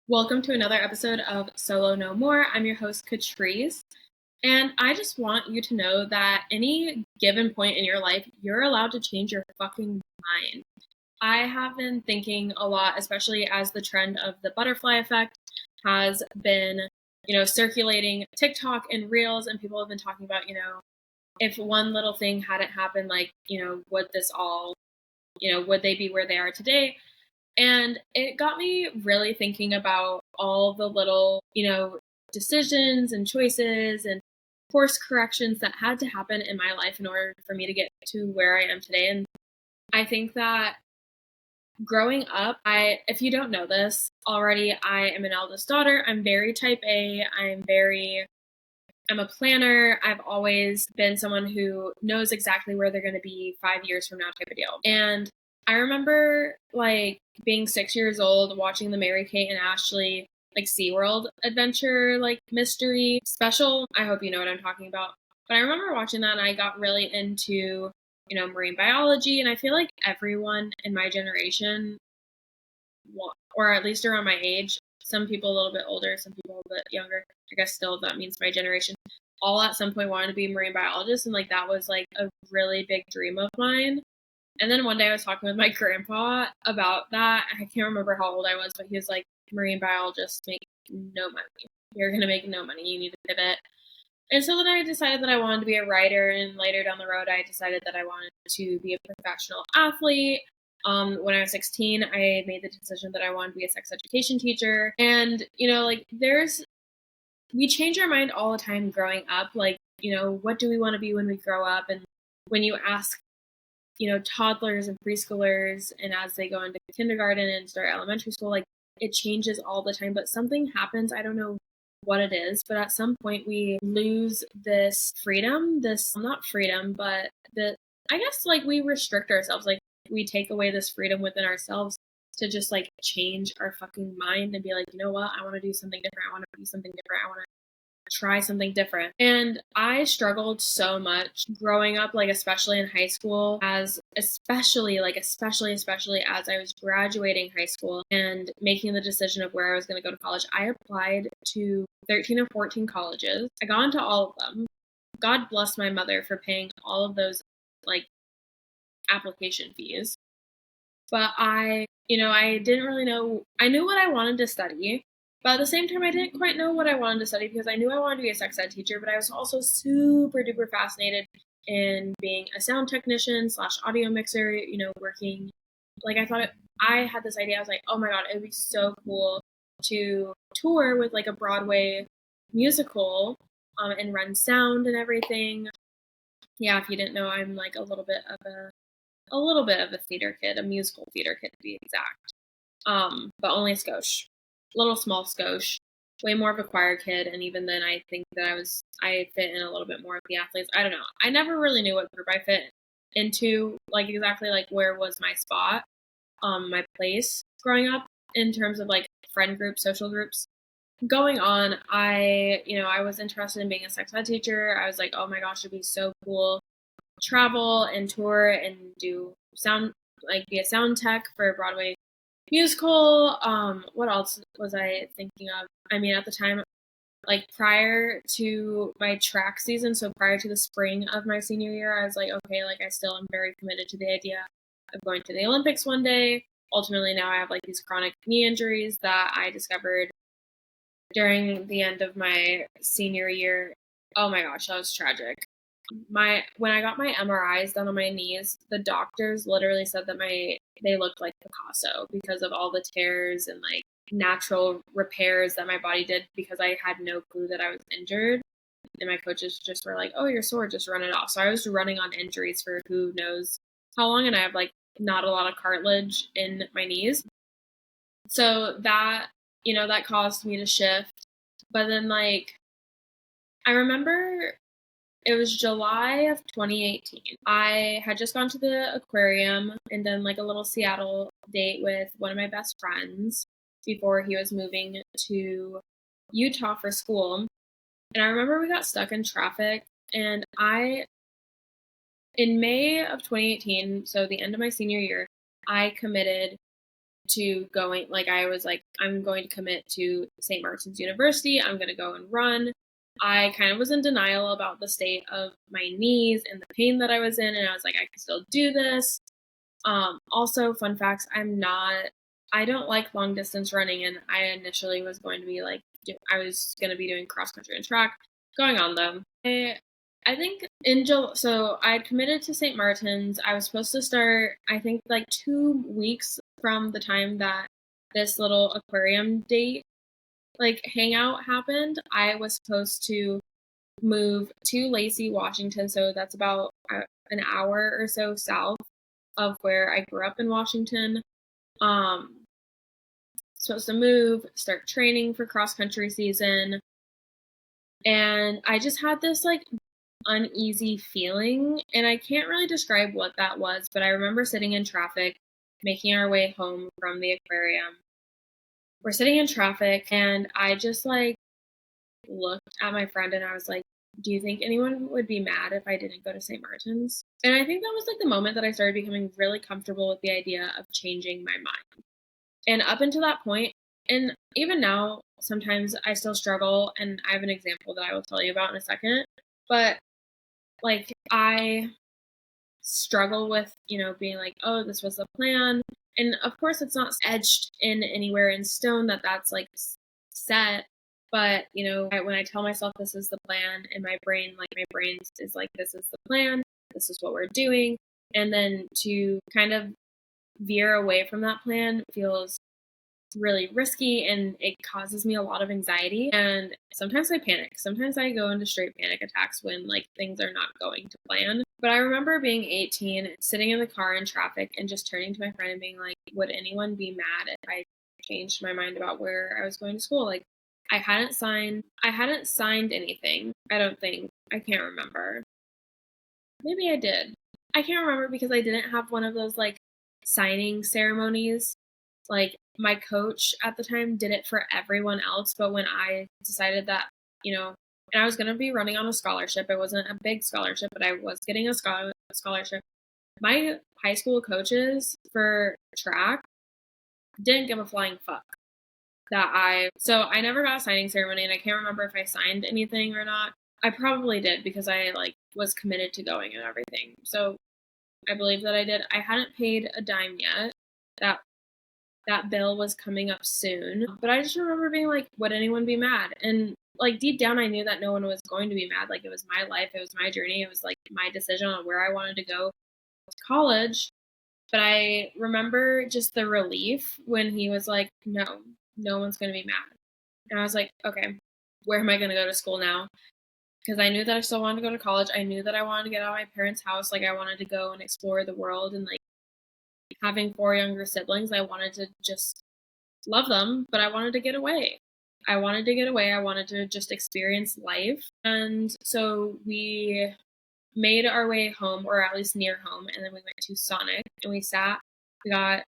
Welcome to another episode of Solo No More. I'm your host, Catryce, and I just want you to know that any given point in your life, you're allowed to change your fucking mind. I have been thinking a lot, especially as the trend of the butterfly effect has been, circulating TikTok and Reels, and people have been talking about, if one little thing hadn't happened, would this all, would they be where they are today? And it got me really thinking about all the little, decisions and choices and course corrections that had to happen in my life in order for me to get to where I am today. And I think that growing up, if you don't know this already, I am an eldest daughter. I'm very type A. I'm a planner. I've always been someone who knows exactly where they're going to be 5 years from now type of deal. And I remember being 6 years old, watching the Mary Kate and Ashley SeaWorld adventure mystery special. I hope you know what I'm talking about. But I remember watching that and I got really into, marine biology. And I feel like everyone in my generation, or at least around my age, some people a little bit older, some people a little bit younger, I guess still that means my generation, all at some point wanted to be marine biologists. And that was a really big dream of mine. And then one day I was talking with my grandpa about that. I can't remember how old I was, but he was like, marine biologists make no money. You're going to make no money. You need to pivot. And so then I decided that I wanted to be a writer. And later down the road, I decided that I wanted to be a professional athlete. When I was 16, I made the decision that I wanted to be a sex education teacher. And, we change our mind all the time growing up. What do we want to be when we grow up? And when you ask toddlers and preschoolers, and as they go into kindergarten and start elementary school, it changes all the time. But something happens, I don't know what it is, but at some point we lose this freedom, not freedom, but I guess we restrict ourselves, we take away this freedom within ourselves to just change our fucking mind and be like, you know what, I want to do something different, I want to be something different, I want to try something different. And I struggled so much growing up, especially in high school, especially as I was graduating high school and making the decision of where I was going to go to college. I applied to 13 or 14 colleges. I got into all of them. God bless my mother for paying all of those application fees. But I didn't really know. I knew what I wanted to study. But at the same time, I didn't quite know what I wanted to study because I knew I wanted to be a sex ed teacher, but I was also super duper fascinated in being a sound technician / audio mixer, working. I had this idea. I was like, oh my God, it would be so cool to tour with a Broadway musical and run sound and everything. Yeah, if you didn't know, I'm a little bit of a theater kid, a musical theater kid to be exact. But only a skosh. Little small skosh, way more of a choir kid, and even then I think that I fit in a little bit more of the athletes. I don't know. I never really knew what group I fit into, exactly where was my spot, my place growing up in terms of friend groups, social groups. Going on, I was interested in being a sex ed teacher. I was like, oh my gosh, it'd be so cool to travel and tour and do sound, be a sound tech for a Broadway musical. What else was I thinking of? I mean, at the time, prior to my track season, so prior to the spring of my senior year, I was like, okay, I still am very committed to the idea of going to the Olympics one day. Ultimately, now I have these chronic knee injuries that I discovered during the end of my senior year. Oh my gosh, that was tragic. When I got my MRIs done on my knees, the doctors literally said that they looked like Picasso because of all the tears and natural repairs that my body did because I had no clue that I was injured. And my coaches just were like, oh, you're sore, just run it off. So I was running on injuries for who knows how long, and I have not a lot of cartilage in my knees. So that, that caused me to shift. But then I remember it was July of 2018. I had just gone to the aquarium and done a little Seattle date with one of my best friends before he was moving to Utah for school. And I remember we got stuck in traffic, and in May of 2018, so the end of my senior year, I committed to going, like, I was like, I'm going to commit to St. Martin's University. I'm going to go and run. I kind of was in denial about the state of my knees and the pain that I was in. And I was like, I can still do this. Also, fun facts, I don't like long distance running. And I initially was going to be like, I was going to be doing cross country and track going on though. I think so I'd committed to St. Martin's. I was supposed to start, I think, like 2 weeks from the time that this little aquarium date, like, hangout happened. I was supposed to move to Lacey, Washington. So that's about an hour or so south of where I grew up in Washington. Um, Supposed to move, start training for cross country season. And I just had this like uneasy feeling, and I can't really describe what that was, but I remember sitting in traffic, making our way home from the aquarium. We're sitting in traffic, and I just like looked at my friend and I was like, do you think anyone would be mad if I didn't go to St. Martin's? And I think that was like the moment that I started becoming really comfortable with the idea of changing my mind. And up until that point, and even now, sometimes I still struggle, and I have an example that I will tell you about in a second. But like, I struggle with, being like, oh, this was the plan. And of course, it's not etched in anywhere in stone that that's like set. But, when I tell myself this is the plan in my brain, like my brain is like, this is the plan, this is what we're doing. And then to kind of veer away from that plan feels really risky, and it causes me a lot of anxiety, and sometimes I panic. Sometimes I go into straight panic attacks when like things are not going to plan. But I remember being 18, sitting in the car in traffic and just turning to my friend and being like, would anyone be mad if I changed my mind about where I was going to school? Like, I hadn't signed anything. I don't think. I can't remember. Maybe I did. I can't remember because I didn't have one of those like signing ceremonies. Like, my coach at the time did it for everyone else, but when I decided that, and I was going to be running on a scholarship, it wasn't a big scholarship, but I was getting a scholarship. My high school coaches for track didn't give a flying fuck so I never got a signing ceremony, and I can't remember if I signed anything or not. I probably did because I like was committed to going and everything. So I believe that I did. I hadn't paid a dime yet. That bill was coming up soon. But I just remember being like, would anyone be mad? And like deep down, I knew that no one was going to be mad. Like, it was my life, it was my journey, it was like my decision on where I wanted to go to college. But I remember just the relief when he was like, no one's going to be mad. And I was like, okay, where am I going to go to school now? Because I knew that I still wanted to go to college. I knew that I wanted to get out of my parents' house. Like, I wanted to go and explore the world, and like, having 4 younger siblings, I wanted to just love them, but I wanted to get away. I wanted to get away. I wanted to just experience life. And so we made our way home, or at least near home, and then we went to Sonic, and we got, I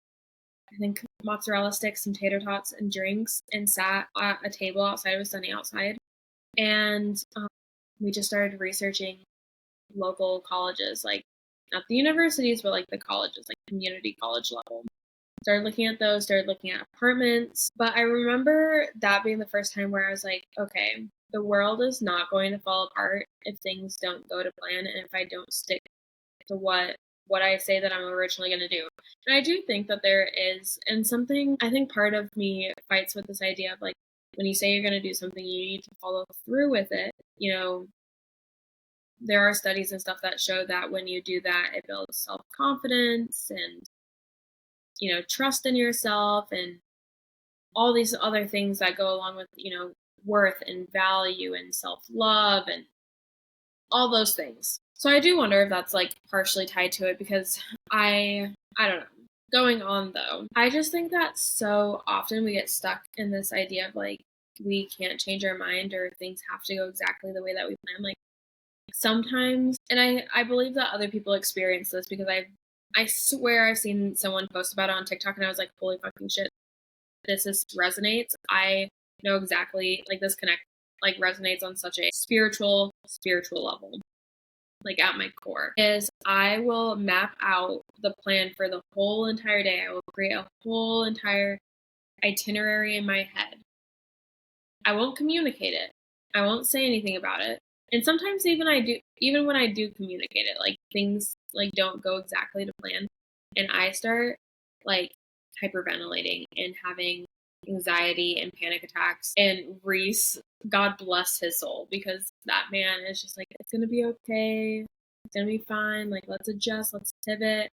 think, mozzarella sticks, some tater tots, and drinks, and sat at a table outside. It was sunny outside. And we just started researching local colleges, like not the universities, but like the colleges, like community college level. Started looking at those, started looking at apartments. But I remember that being the first time where I was like, okay, the world is not going to fall apart if things don't go to plan, and if I don't stick to what I say that I'm originally going to do. And I do think that there is, and something, I think part of me fights with this idea of like, when you say you're going to do something, you need to follow through with it. There are studies and stuff that show that when you do that, it builds self-confidence and, trust in yourself, and all these other things that go along with, worth and value and self-love and all those things. So I do wonder if that's like partially tied to it, because I don't know. Going on though, I just think that so often we get stuck in this idea of like, we can't change our mind, or things have to go exactly the way that we plan. Like, sometimes, and I believe that other people experience this, because I swear I've seen someone post about it on TikTok, and I was like, holy fucking shit, this resonates. I know exactly, like, this connect, like, resonates on such a spiritual level. like at my core, is I will map out the plan for the whole entire day. I will create a whole entire itinerary in my head. I won't communicate it. I won't say anything about it. And sometimes even when I do communicate it, like things like don't go exactly to plan and I start like hyperventilating and having anxiety and panic attacks. And Reese, God bless his soul, because that man is just like, it's gonna be okay. It's gonna be fine. Like, let's adjust, let's pivot.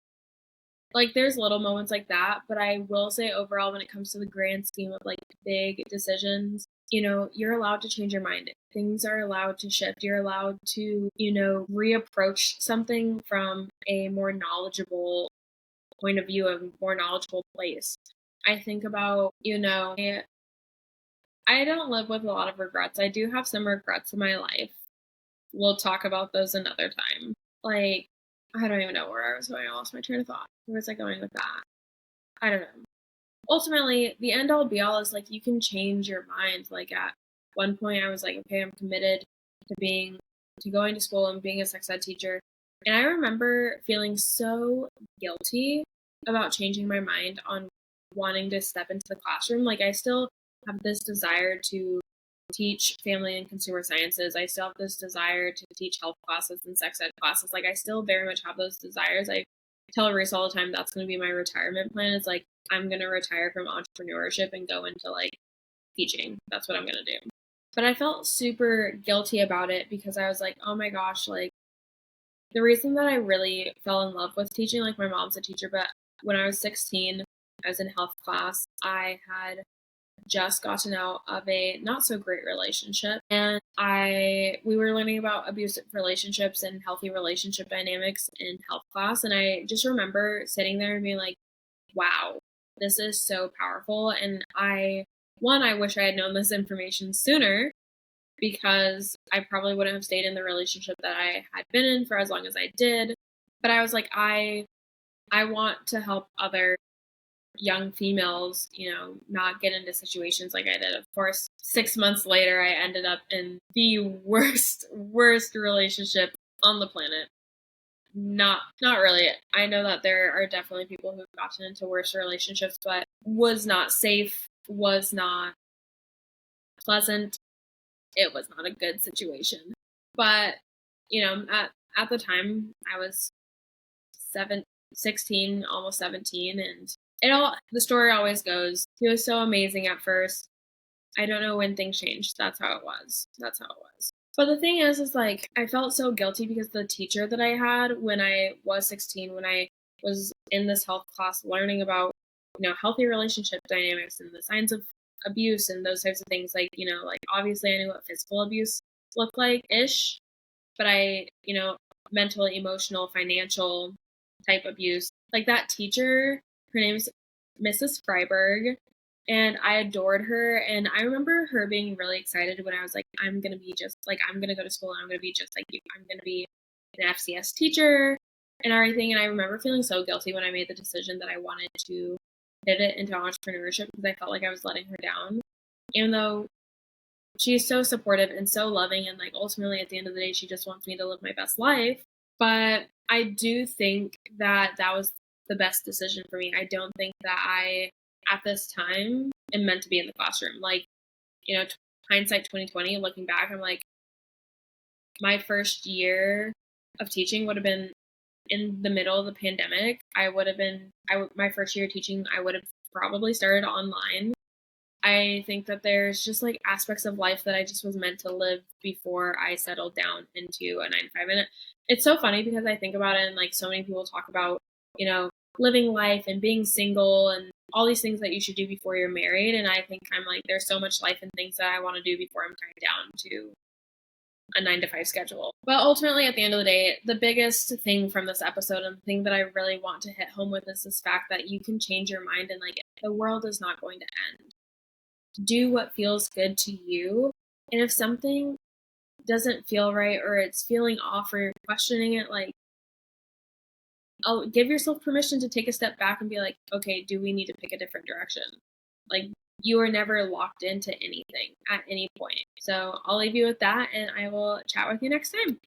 Like, there's little moments like that, but I will say overall, when it comes to the grand scheme of like big decisions, you're allowed to change your mind. Things are allowed to shift. You're allowed to, reapproach something from a more knowledgeable point of view, a more knowledgeable place. I think about, I don't live with a lot of regrets. I do have some regrets in my life. We'll talk about those another time. Like, I don't even know where I was going. I lost my train of thought. Where was I going with that? I don't know. Ultimately, the end all be all is like you can change your mind. Like at one point I was like, okay, I'm committed to going to school and being a sex ed teacher. And I remember feeling so guilty about changing my mind on wanting to step into the classroom. Like I still have this desire to teach family and consumer sciences. I still have this desire to teach health classes and sex ed classes. Like I still very much have those desires. I tell Reese all the time that's going to be my retirement plan. It's like I'm going to retire from entrepreneurship and go into like teaching. That's what I'm going to do. But I felt super guilty about it because I was like, oh my gosh, like the reason that I really fell in love with teaching, like my mom's a teacher, but when I was 16, I was in health class. I had just gotten out of a not so great relationship, and we were learning about abusive relationships and healthy relationship dynamics in health class, and I just remember sitting there and being like, wow, this is so powerful. And I wish I had known this information sooner, because I probably wouldn't have stayed in the relationship that I had been in for as long as I did. But I was like, I want to help other young females, not get into situations like I did. Of course, 6 months later, I ended up in the worst relationship on the planet. Not really. I know that there are definitely people who've gotten into worse relationships, but was not safe, was not pleasant. It was not a good situation. But, at the time I was 16, almost 17, and the story always goes, he was so amazing at first. I don't know when things changed. That's how it was. But the thing is like, I felt so guilty because the teacher that I had when I was 16, when I was in this health class learning about, healthy relationship dynamics and the signs of abuse and those types of things, like, like obviously I knew what physical abuse looked like-ish, but I, mental, emotional, financial type abuse. Like that teacher, her name's Mrs. Freiberg, and I adored her. And I remember her being really excited when I was like, I'm going to go to school and I'm going to be just like you. I'm going to be an FCS teacher and everything. And I remember feeling so guilty when I made the decision that I wanted to pivot into entrepreneurship because I felt like I was letting her down. Even though she is so supportive and so loving, and like ultimately at the end of the day, she just wants me to live my best life. But I do think that that was the best decision for me. I don't think that I, at this time, am meant to be in the classroom. Like, hindsight 2020, looking back, I'm like, my first year of teaching would have been in the middle of the pandemic. My first year of teaching, I would have probably started online. I think that there's just like aspects of life that I just was meant to live before I settled down into a 9 to 5. And it's so funny because I think about it and like so many people talk about, living life and being single and all these things that you should do before you're married. And I think I'm like, there's so much life and things that I want to do before I'm tied down to a 9 to 5 schedule. But ultimately, at the end of the day, the biggest thing from this episode and the thing that I really want to hit home with is this fact that you can change your mind and like the world is not going to end. Do what feels good to you. And if something doesn't feel right or it's feeling off or you're questioning it, like, I'll give yourself permission to take a step back and be like, okay, do we need to pick a different direction? Like, you are never locked into anything at any point. So I'll leave you with that, and I will chat with you next time.